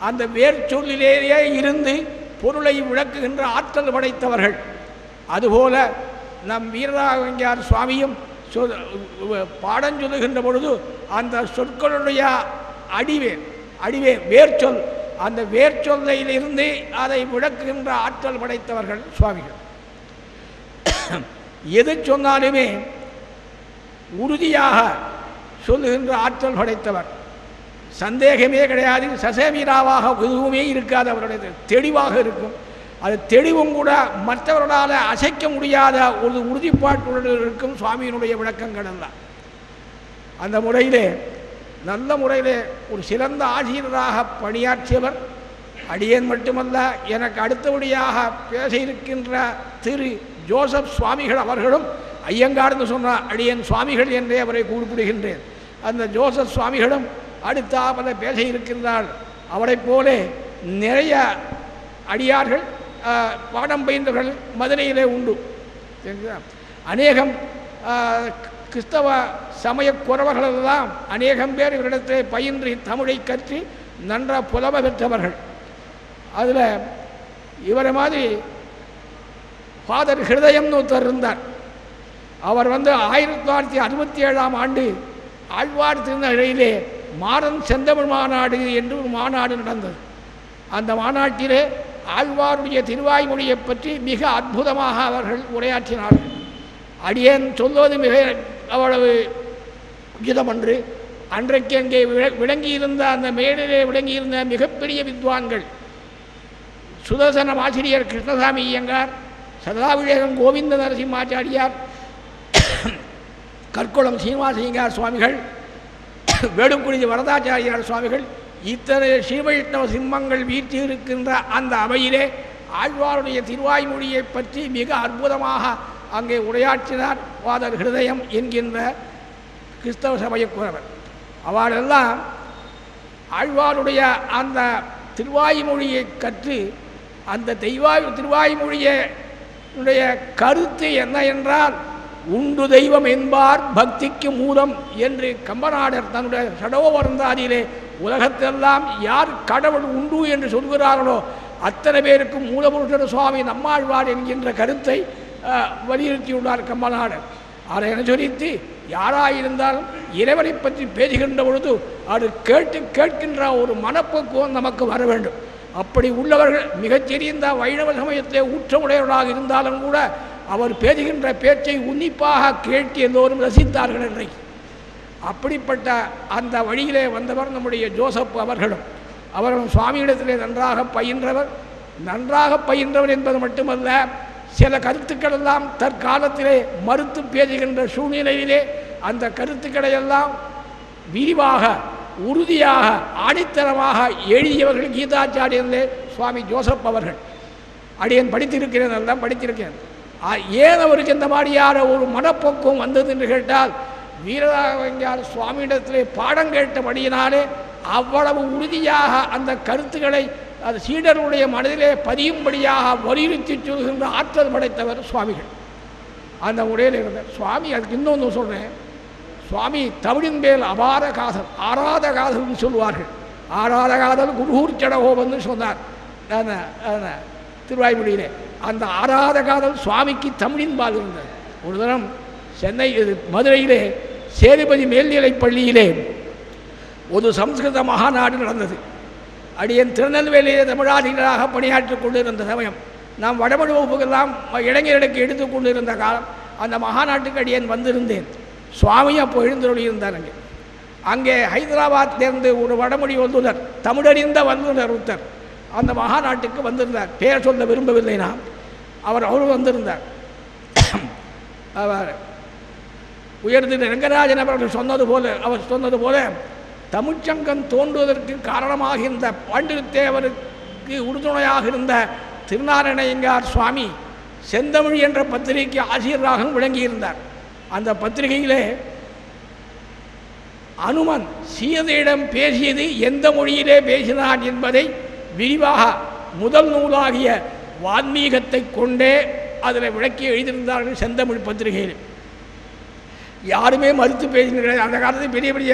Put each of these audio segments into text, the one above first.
அந்த வேர் சொல்லிலேயே இருந்து பொருளை விளக்குகின்ற ஆற்றல் படைத்தவர்கள். அதுபோல நம் வீரராகவஞார் சுவாமியும் பாடம் சொல்லுகின்ற பொழுது அந்த சொற்களுடைய அடிவே வேர்ச்சொல், அந்த வேர்ச்சொல்லிலிருந்து அதை விளக்குகின்ற ஆற்றல் படைத்தவர்கள் சுவாமிகள். எது சொன்னாலுமே உறுதியாக சொல்லுகின்ற ஆற்றல் படைத்தவர். சந்தேகமே கிடையாது. சசேமீராவாக எதுவுமே இருக்காது. அவருடைய தெளிவாக இருக்கும். அது தெளிவும் கூட மற்றவர்களால் அசைக்க முடியாத ஒரு உறுதிப்பாட்டுடன் இருக்கும் சுவாமியினுடைய விளக்கங்கள் எல்லாம். அந்த முறையிலே நல்ல முறையிலே ஒரு சிறந்த ஆசிரியராக பணியாற்றியவர். அடியேன் மட்டுமல்ல, எனக்கு அடுத்தபடியாக பேச இருக்கின்ற திரு ஜோசப் சுவாமிகள் அவர்களும் ஐயங்கார்ந்து சொன்னார். அடியேன் சுவாமிகள் என்றே அவரை குறிப்பிடுகின்றேன். அந்த ஜோசப் சுவாமிகளும் அடுத்தாப்பல பேச இருக்கின்றார். அவரை போலே நிறைய அடியார்கள் பாடம் பயின்றவர்கள் மதுரையிலே உண்டு. அநேகம் கிறிஸ்தவ சமய குறவர்களெல்லாம் அநேகம் பேர் இவரிடத்தை பயின்று தமிழை கற்று நன்றாக புலம பெற்றவர்கள். அதில் இவரை மாதிரி ஃபாதர் ஹிருதயம்னு ஒருத்தர் இருந்தார். அவர் 1967ஆம் ஆண்டு ஆழ்வார் திருநகையிலே மாறன் செந்தமிழ் மாநாடு என்று ஒரு மாநாடு நடந்தது. அந்த மாநாட்டிலே ஆழ்வாருடைய திருவாய்மொழியை பற்றி மிக அற்புதமாக அவர்கள் உரையாற்றினார்கள். அடியேன் சொல்வது மிக அவ்வளவு உச்சிதமன்று. அன்றைக்கு அங்கே விளங்கியிருந்த அந்த மேடையிலே விளங்கியிருந்த மிகப்பெரிய வித்வான்கள் சுதர்சனம் ஆசிரியர் கிருஷ்ணசாமி ஐயங்கார், சதாவிவேகம் கோவிந்த நரசிம்மாச்சாரியார், கற்குளம் சீனிவாசையங்கார் சுவாமிகள், வேடுங்குடி வரதாச்சாரியார் சுவாமிகள், இத்தனை ஸ்ரீவைஷ்ணவ சிம்மங்கள் வீழ்ச்சி இருக்கின்ற அந்த அவையிலே ஆழ்வாருடைய திருவாய்மொழியை பற்றி மிக அற்புதமாக அங்கே உரையாற்றினார் ஃபாதர் ஹிருதயம் என்கின்ற கிறிஸ்தவ சமயக்குறவர். அவளெல்லாம் ஆழ்வாருடைய அந்த திருவாய்மொழியை கற்று அந்த திருவாய்மொழியுடைய கருத்து என்ன என்றால், உண்டு தெய்வம் என்பார் பக்திக்கு மூலம் என்று கம்பநாடர் தன்னுடைய சடோவர்ந்தாதியிலே உலகத்தெல்லாம் யார் கடவுள் உண்டு என்று சொல்கிறார்களோ அத்தனை பேருக்கும் மூலபுருஷர் சுவாமி நம்மாழ்வார் என்கின்ற கருத்தை வலியுறுத்தியுள்ளார் கம்பநாடர். அதை அனுசரித்து யாராயிருந்தாலும் இறைவனை பற்றி பேசுகின்ற பொழுது அது கேட்கின்ற ஒரு மனப்பக்குவம் நமக்கு வர வேண்டும். அப்படி உள்ளவர்கள் மிகச்சிறிந்த வைணவ சமயத்தை ஊற்றமுடையவர்களாக இருந்தாலும் கூட அவர் பேசுகின்ற பேச்சை உன்னிப்பாக கேட்டு எல்லோரும் ரசித்தார்கள் இன்றைக்கு. அப்படிப்பட்ட அந்த வழியிலே வந்தவர் நம்முடைய ஜோசப் அவர்களும். அவர்களும் சுவாமியிடத்திலே நன்றாக பயின்றவர் என்பது மட்டுமல்ல, சில கருத்துக்கள் எல்லாம் தற்காலத்திலே மறுத்து பேசுகின்ற சூழ்நிலையிலே அந்த கருத்துக்களை எல்லாம் விரிவாக உறுதியாக ஆணித்தரமாக எழுதியவர்கள் கீதாச்சாரியர்களே சுவாமி ஜோசப் அவர்கள். அடியேன் படித்திருக்கிறேன், எல்லாம் படித்திருக்கிறேன். ஏன் அவருக்கு இந்த மாதிரியான ஒரு மனப்போக்கம் வந்தது என்று கேட்டால், வீரராகவஞார் சுவாமியிடத்திலே பாடம் கேட்டபடியினாலே அவ்வளவு உறுதியாக அந்த கருத்துக்களை அது சீடர்களுடைய மனதிலே பதியும்படியாக வலியுறுத்தி சொல்கின்ற ஆற்றல் படைத்தவர் சுவாமிகள். அந்த முறையில் இருந்தார் சுவாமி. அதுக்கு இன்னொன்று சொல்கிறேன், சுவாமி தமிழின் மேல் அபார காதல், ஆராத காதல்னு சொல்லுவார்கள். ஆராத காதல் குருகூர் சடகோபன்னு சொன்னார் திருவாய்மொழியிலே. அந்த ஆராத காதல் சுவாமிக்கு தமிழின் பால் இருந்தது. ஒரு தினம் சென்னை மதுரையிலே சேதுபதி மேல்நிலைப் பள்ளியிலே ஒரு சம்ஸ்கிருத மகாநாடு நடந்தது. அடியேன் திருநெல்வேலியிலே தமிழாசிரியராக பணியாற்றிக் கொண்டிருந்த சமயம், நாம் வடமொழி வகுப்புக்கெல்லாம் இளைஞர்களுக்கு எடுத்துக்கொண்டு இருந்த காலம், அந்த மகாநாட்டுக்கு அடியேன் வந்திருந்தேன். சுவாமி அப்போ எழுந்தருளியிருந்தார். அங்கே ஹைதராபாத்திலிருந்து ஒரு வடமொழி வல்லுநர், தமிழறிந்த வல்லுநர் ஒருத்தர் அந்த மகாநாட்டுக்கு வந்திருந்தார். பேர் சொல்ல விரும்பவில்லை நான். அவரும் வந்திருந்தார். அவர் உயர்திரு ரங்கராஜன் அவர்கள் சொன்னது போல தமிழ்ச்சங்கம் தோன்றுவதற்கு காரணமாக இருந்த பாண்டிருத்தேவருக்கு உறுதுணையாக இருந்த திருநாராயணயங்கார் சுவாமி செந்தமிழ் என்ற பத்திரிகை ஆசிரியராகவும் விளங்கியிருந்தார். அந்த பத்திரிகையிலே அனுமன் சீதையிடம் பேசியது எந்த மொழியிலே பேசினான் என்பதை விரிவாக முதல் நூலாகிய வான்மீகத்தை கொண்டே அதில் விளக்கி எழுதியிருந்தார்கள் செந்தமிழ் பத்திரிகையில். யாருமே மறுத்து பேசினார்கள். அந்த காலத்தில் பெரிய பெரிய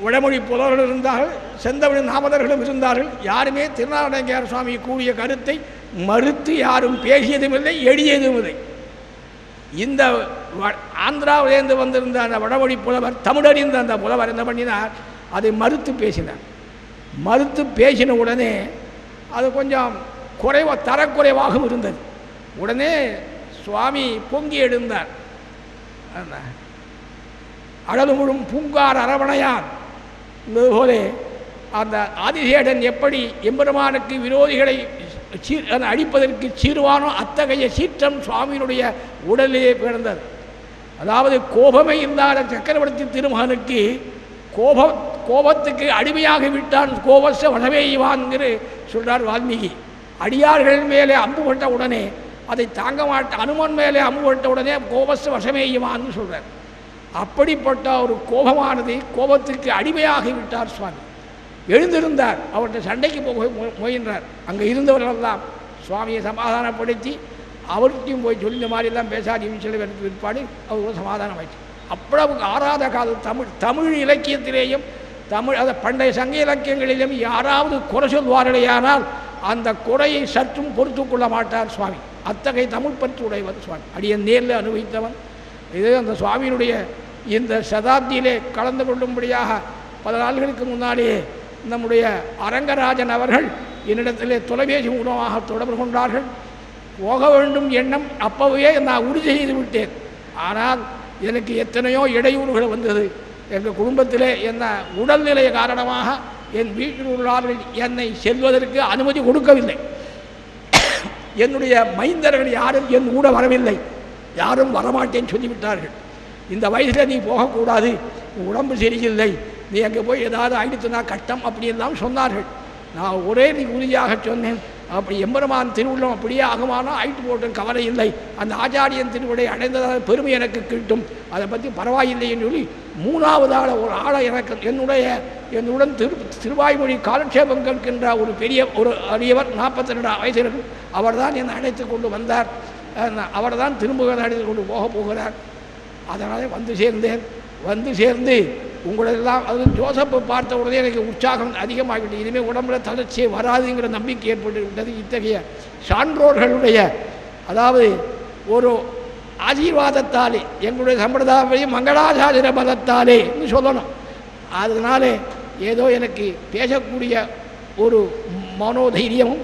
வடமொழி புலவர்கள் இருந்தார்கள், செந்தமிழ் நாமதர்களும் இருந்தார்கள். யாருமே திருநாராயணகியார் சுவாமி கூறிய கருத்தை மறுத்து யாரும் பேசியதும் இல்லை, எழுதியதும் இல்லை. இந்த ஆந்திராவிலேருந்து வந்திருந்த அந்த வடமொழி புலவர், தமிழறிந்த அந்த புலவர் என்ன பண்ணினார், அதை மறுத்து பேசினார். மறுத்து பேசின உடனே அது கொஞ்சம் தரக்குறைவாகவும் இருந்தது. உடனே சுவாமி பொங்கி எழுந்தார். அழலுமுழும் பூங்கார் அரவணையான் போலே அந்த ஆதிசேடன் எப்படி எம்பெருமானுக்கு விரோதிகளை அழிப்பதற்கு சீர்வானோ அத்தகைய சீற்றம் சுவாமியினுடைய உடலிலே பிறந்தது. அதாவது கோபமே இல்லாத சக்கரவர்த்தி திருமகனுக்கு கோபத்துக்கு அடிமையாக விட்டான். கோபச வசவேய்வான்கிற சொல்றார் வால்மீகி. அடியார்கள் மேலே அம்பு பட்ட உடனே அதை தாங்க மாட்ட, அனுமன் மேலே அம்பு பட்ட உடனே கோபச வசமேயுமான்னு சொல்றார். அப்படிப்பட்ட ஒரு கோபமானது கோபத்துக்கு அடிமையாகி விட்டார் சுவாமி. எழுந்திருந்தார், அவர்கிட்ட சண்டைக்கு போக முயன்றார். அங்கே இருந்தவர்களெல்லாம் சுவாமியை சமாதானப்படுத்தி அவர்கிட்டையும் போய் சொல்லி இந்த மாதிரிலாம் பேசாதீங்கன்னு சொல்லி பிற்பாடு அவர்களும் சமாதானம் ஆயிடுச்சு. அவ்வளவு ஆறாத காலம் தமிழ் இலக்கியத்திலேயும் அதை பண்டைய சங்க இலக்கியங்களிலும் யாராவது குறை சொல்வார்களேயானால் அந்த குறையை சற்றும் பொறுத்து கொள்ள மாட்டார் சுவாமி. அத்தகைய தமிழ் பற்று உடையவர் சுவாமி. அடியன் நேரில் அனுபவித்தவன். இது அந்த சுவாமியினுடைய இந்த சதாப்தியிலே கலந்து கொள்ளும்படியாக பல நாள்களுக்கு முன்னாலேயே நம்முடைய அரங்கராஜன் அவர்கள் என்னிடத்திலே தொலைபேசி மூலமாக தொடர்பு கொண்டார்கள். போக வேண்டும் எண்ணம் அப்பவே நான் உறுதி செய்து விட்டேன். ஆனால் எனக்கு எத்தனையோ இடையூறுகள் வந்தது. எங்கள் குடும்பத்திலே என்ன உடல்நிலை காரணமாக என் வீட்டில் உள்ளவர்கள் என்னை செல்வதற்கு அனுமதி கொடுக்கவில்லை. என்னுடைய மைந்தர்கள் யாரும் என் கூட வரவில்லை. யாரும் வரமாட்டேன்னு சொல்லிவிட்டார்கள். இந்த வயசில் நீ போகக்கூடாது, உடம்பு சரியில்லை, நீ அங்கே போய் ஏதாவது ஆயிடுத்துனா கட்டம் அப்படியெல்லாம் சொன்னார்கள். நான் ஒரே உறுதியாக சொன்னேன், அப்படி எம்பெருமான் திருவுள்ளம் அப்படியே ஆகுமானால் ஆயிட்டு போட்டும், கவலை இல்லை. அந்த ஆச்சாரியன் திருவிடை அடைந்ததால் பெருமை எனக்கு கிட்டும், அதை பற்றி பரவாயில்லை என்று சொல்லி மூணாவதால் ஒரு ஆளை எனக்கு என்னுடன் திருவாய்மொழி காலட்சேபம் கேட்கின்ற ஒரு பெரிய ஒரு அரியவர் 42 வயசிலும் அவர் தான் என்னை அழைத்து கொண்டு வந்தார். அவர் தான் திரும்ப அழைத்து கொண்டு போகிறார். அதனாலே வந்து சேர்ந்து உங்களெல்லாம் அது ஜோசப்பை பார்த்த உடனே எனக்கு உற்சாகம் அதிகமாகிவிட்டு இனிமேல் உடம்புல தளர்ச்சியே வராதுங்கிற நம்பிக்கை ஏற்பட்டு விட்டது. இத்தகைய சான்றோர்களுடைய அதாவது ஒரு ஆசீர்வாதத்தாலே எங்களுடைய சம்பிரதாய மங்களாசாசன பதத்தாலே சொல்லணும். அதனாலே ஏதோ எனக்கு பேசக்கூடிய ஒரு மனோதைரியமும்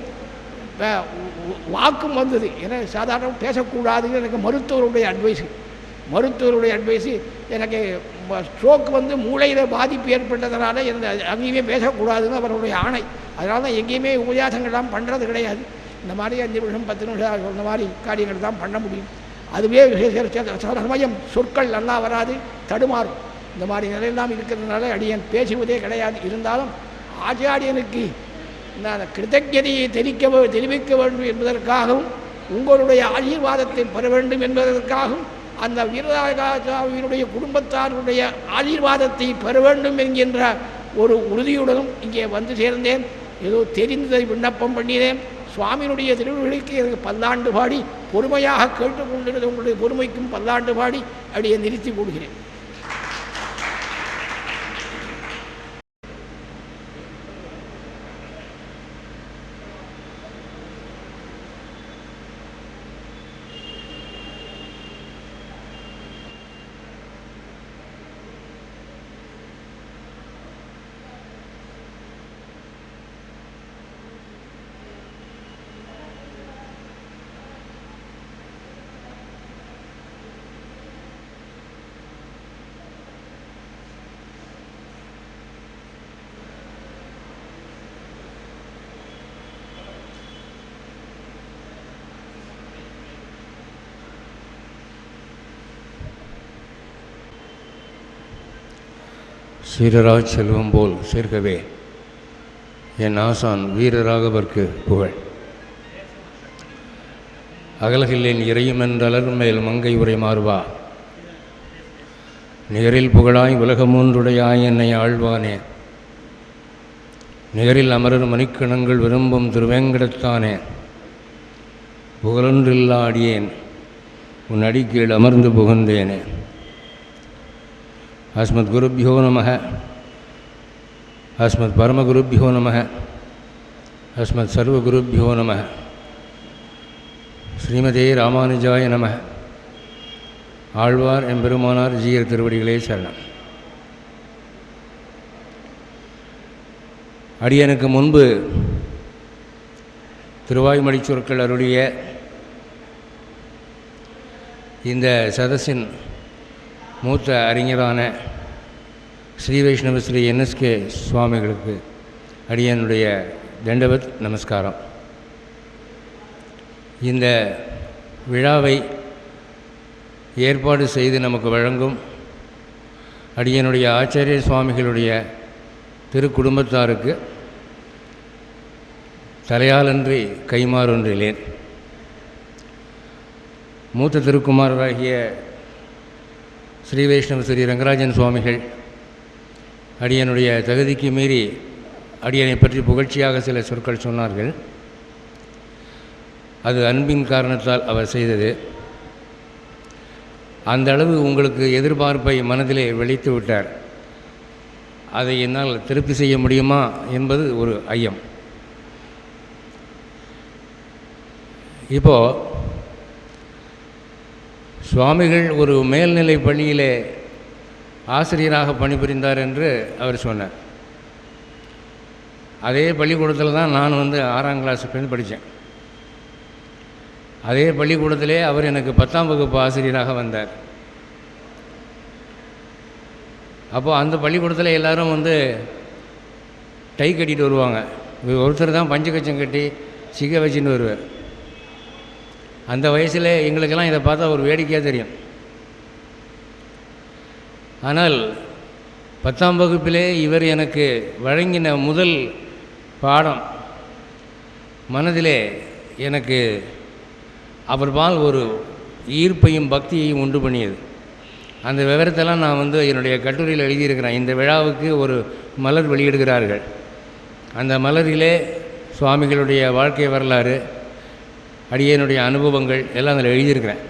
வாக்கும் வந்தது. ஏன்னா சாதாரண பேசக்கூடாதுன்னு எனக்கு மருத்துவருடைய அட்வைஸு எனக்கு ஸ்ட்ரோக் மூளையில் பாதிப்பு ஏற்பட்டதுனால அங்கேயுமே பேசக்கூடாதுன்னு அவருடைய ஆணை. அதனால தான் எங்கேயுமே உபன்யாசங்கள்லாம் பண்ணுறது கிடையாது. இந்த மாதிரி 5 நிமிஷம் 10 நிமிஷம் இந்த மாதிரி காரியங்கள் தான் பண்ண முடியும். அதுவே சில சமயம் சொற்கள் நல்லா வராது, தடுமாறும். இந்த மாதிரி நிலையெல்லாம் இருக்கிறதுனால அடியன் பேசுவதே கிடையாது. இருந்தாலும் ஆச்சாரியனுக்கு இந்த கிருத்தஜதையை தெரிவிக்க வேண்டும் என்பதற்காகவும் உங்களுடைய ஆசீர்வாதத்தை பெற வேண்டும் என்பதற்காகவும் அந்த வீரராஜாவினுடைய குடும்பத்தாருடைய ஆசீர்வாதத்தை பெற வேண்டும் என்கின்ற ஒரு உறுதியுடனும் இங்கே வந்து சேர்ந்தேன். ஏதோ தெரிந்ததை விண்ணப்பம் பண்ணினேன். சுவாமியினுடைய திருவிழிக்கு எனக்கு பல்லாண்டு பாடி பொறுமையாக கேட்டுக்கொண்டிருந்த உங்களுடைய பொறுமைக்கும் பல்லாண்டு பாடி அப்படியே நிறுத்தி போடுகிறேன். சீரராஜ் செல்வம் போல் சேர்க்கவே என் ஆசான் வீரராகவர்க்கு புகழ். அகலகில்லேன் இறையுமென்றலர் மேல் மங்கை உரை மாறுவா, நிகரில் புகழாய் உலகமூன்றுடையாய் என்னை ஆழ்வானே, நிகரில் அமரர் மணிக்கணங்கள் விரும்பும் திருவேங்கடத்தானே, புகழொன்றில்லா அடியேன் உன் அடிக்கீழ் அமர்ந்து புகுந்தேனே. அஸ்மத் குருபியோ நமக. அஸ்மத் பரமகுருப்பியோ நமः. அஸ்மத் சர்வகுருப்பியோ நமः. ஸ்ரீமதே ராமானுஜாய நமः. ஆழ்வார் எம்பெருமானார் ஜீயர் திருவடிகளே சரணம். அடியனுக்கு முன்பு திருவாய்மொழி சொற்கள் அருளிய இந்த சதஸின் மூத்த அறிஞரான ஸ்ரீ வைஷ்ணவ ஸ்ரீ என்எஸ்கே சுவாமிகளுக்கு அடியனுடைய தண்டவத் நமஸ்காரம். இந்த விழாவை ஏற்பாடு செய்து நமக்கு வழங்கும் அடியனுடைய ஆச்சாரிய சுவாமிகளுடைய திருக்குடும்பத்தாருக்கு தலையாலன்றி கைமாறொன்றிலேன். மூத்த திருக்குமாரராகிய ஸ்ரீ வைஷ்ணவ ஸ்ரீ ரங்கராஜன் சுவாமிகள் அடியனுடைய தகுதிக்கு மீறி அடியனை பற்றி புகழ்ச்சியாக சில சொற்கள் சொன்னார்கள். அது அன்பின் காரணத்தால் அவர் செய்தது. அந்த அளவு உங்களுக்கு எதிர்பார்ப்பை மனதிலே வெளித்து விட்டார். அதை என்னால் திருப்தி செய்ய முடியுமா என்பது ஒரு ஐயம். இப்போது சுவாமிகள் ஒரு மேல்நிலை பள்ளியிலே ஆசிரியராக பணிபுரிந்தார் என்று அவர் சொன்னார். அதே பள்ளிக்கூடத்தில் தான் நான் 6ஆம் கிளாஸுக்கு படித்தேன். அதே பள்ளிக்கூடத்திலே அவர் எனக்கு 10ஆம் வகுப்பு ஆசிரியராக வந்தார். அப்போது அந்த பள்ளிக்கூடத்தில் எல்லோரும் டை கட்டிட்டு வருவாங்க. ஒருத்தர் தான் பஞ்சு கச்சம் கட்டி சிகை வச்சுட்டு வருவார். அந்த வயசில் எங்களுக்கெல்லாம் இதை பார்த்தா ஒரு வேடிக்கையாக தெரியும். ஆனால் 10ஆம் வகுப்பிலே இவர் எனக்கு வழங்கின முதல் பாடம் மனதிலே எனக்கு அவர்பால் ஒரு ஈர்ப்பையும் பக்தியையும் உண்டு பண்ணியது. அந்த விவரத்தெல்லாம் நான் என்னுடைய கட்டுரையில் எழுதியிருக்கிறேன். இந்த விழாவுக்கு ஒரு மலர் வெளியிடுகிறார்கள். அந்த மலரிலே சுவாமிகளுடைய வாழ்க்கை வரலாறு, அடியனுடைய அனுபவங்கள் எல்லாம் அதில் எழுதியிருக்கிறேன்.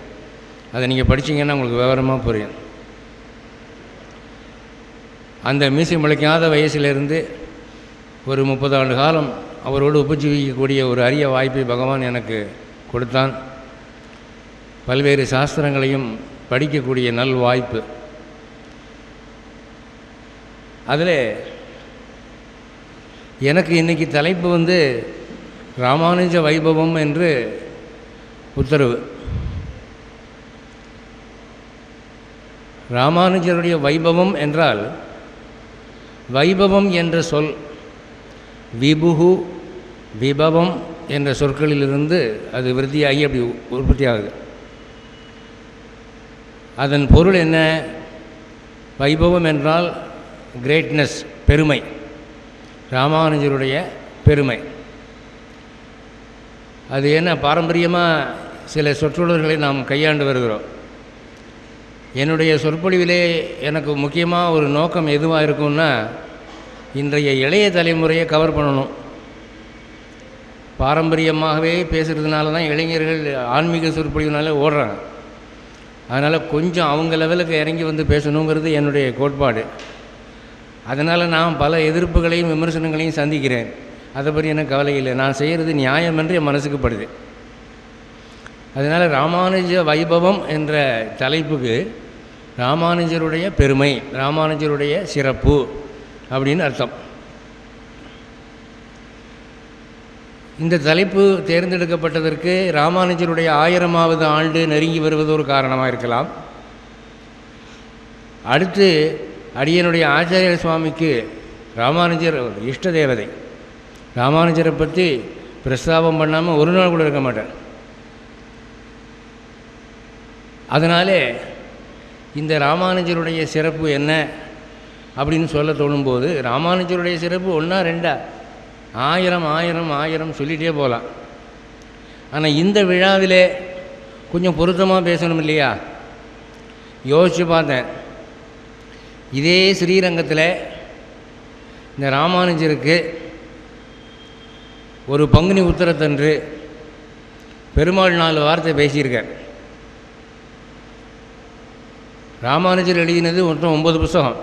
அதை நீங்கள் படித்தீங்கன்னா உங்களுக்கு விவரமாக புரியும். அந்த மீசை முளைக்காத வயசிலிருந்து ஒரு 30 ஆண்டு காலம் அவரோடு உபஜீவிக்கக்கூடிய ஒரு அரிய வாய்ப்பை பகவான் எனக்கு கொடுத்தான். பல்வேறு சாஸ்திரங்களையும் படிக்கக்கூடிய நல் வாய்ப்பு. அதில் எனக்கு இன்றைக்கி தலைப்பு ராமானுஜ வைபவம் என்று உத்தரவு. ராமானுஜருடைய வைபவம் என்றால், வைபவம் என்ற சொல் விபுகு விபவம் என்ற சொற்களிலிருந்து அது விருத்தியாகி அப்படி உற்பத்தி ஆகுது. அதன் பொருள் என்ன? வைபவம் என்றால் கிரேட்னஸ், பெருமை, ராமானுஜருடைய பெருமை. அது என்ன, பாரம்பரியமாக சில சொற்றொடர்களை நாம் கையாண்டு வருகிறோம். என்னுடைய சொற்பொழிவிலே எனக்கு முக்கியமாக ஒரு நோக்கம் எதுவாக இருக்கும்னா, இன்றைய இளைய தலைமுறையை கவர் பண்ணணும். பாரம்பரியமாகவே பேசுகிறதுனால தான் இளைஞர்கள் ஆன்மீக சொற்பொழிவுனால ஓடுறாங்க. அதனால் கொஞ்சம் அவங்க லெவலுக்கு இறங்கி பேசணுங்கிறது என்னுடைய கோட்பாடு. அதனால் நான் பல எதிர்ப்புகளையும் விமர்சனங்களையும் சந்திக்கிறேன். அதை பற்றி எனக்கு கவலை இல்லை. நான் செய்கிறது நியாயம் என்று என் மனசுக்கு படுது. அதனால் ராமானுஜ வைபவம் என்ற தலைப்புக்கு ராமானுஜருடைய பெருமை, ராமானுஜருடைய சிறப்பு அப்படின்னு அர்த்தம். இந்த தலைப்பு தேர்ந்தெடுக்கப்பட்டதற்கு ராமானுஜருடைய 1000வது ஆண்டு நெருங்கி வருவது ஒரு காரணமாக இருக்கலாம். அடுத்து அடியனுடைய ஆச்சாரிய சுவாமிக்கு ராமானுஜர் இஷ்ட தேவதை. ராமானுஜரை பற்றி பிரஸ்தாபம் பண்ணாமல் ஒரு நாள் கூட இருக்க மாட்டார். அதனாலே இந்த ராமானுஜருடைய சிறப்பு என்ன அப்படின்னு சொல்ல தோணும்போது, ராமானுஜருடைய சிறப்பு 1 2 1000 சொல்லிகிட்டே போகலாம். ஆனால் இந்த விழாவிலே கொஞ்சம் பொருத்தமாக பேசணும் இல்லையா? யோசித்து பார்த்தேன். இதே ஸ்ரீரங்கத்தில் இந்த ராமானுஜருக்கு ஒரு பங்குனி உத்தரத்தன்று பெருமாள் 4 வார்த்தை பேசியிருக்கார். ராமானுஜர் எழுதினது மொத்தம் 9 புத்தகம்.